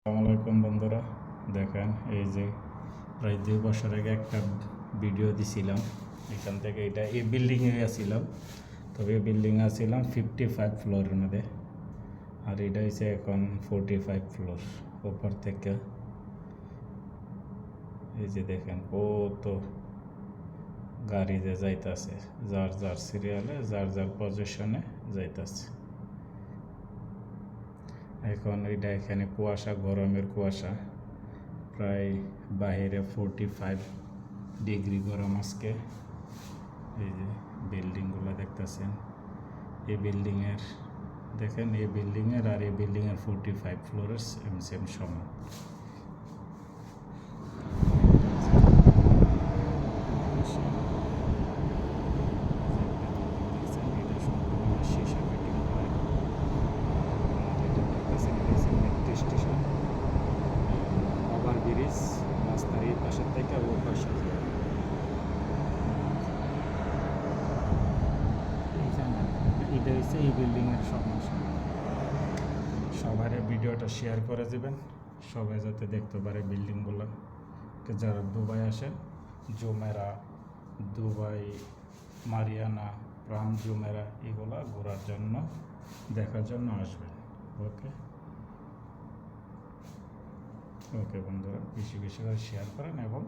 আসসালামু আলাইকুম বন্ধুরা, দেখেন এই যে প্রায় 2 বছর আগে একটা ভিডিও দিছিলাম। এখান থেকে এই বিল্ডিংয়ে আসছিলাম, তবে এই বিল্ডিংয়ে আসছিলাম 55 ফ্লোরের মধ্যে, আর এটা হচ্ছে এখন 45 ফ্লোর উপর থেকে। এই যে দেখেন কত গাড়ি যে যাইতেছে, যার যার সিরিয়ালে যার যার পজিশনে যাইতেছে। এখন এটা এখানে কুয়াশা, গরমের কুয়াশা, প্রায় বাইরে 45 ডিগ্রি গরম আজকে। এই যে বিল্ডিংগুলো দেখতেছেন, এই বিল্ডিংয়ের দেখেন, এই বিল্ডিংয়ের আর এই বিল্ডিংয়ের 45 ফ্লোরের সেম সমান। স্টেশন ওভার ব্রিজ রাস্তার এই পাশের থেকে ও পাশে এটা হচ্ছে এই বিল্ডিংয়ের সমস্যা। সবাই ভিডিওটা শেয়ার করে দেবেন, সবাই যাতে দেখতে পারে বিল্ডিংগুলো। যারা দুবাই আসেন, জুমেরা, দুবাই, মারিয়ানা, প্রাম জুমেরা, এগুলো ঘোরার জন্য, দেখার জন্য আসবেন। ওকে ওকে বন্ধুরা, বেশি বেশি করে শেয়ার করেন এবং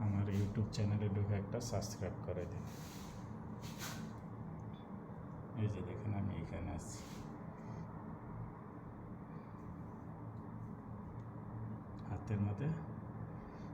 আমার ইউটিউব চ্যানেলে ঢুকে একটা সাবস্ক্রাইব করে দিন। এই যে দেখেন আমি এখানে আছি, হাতের মধ্যে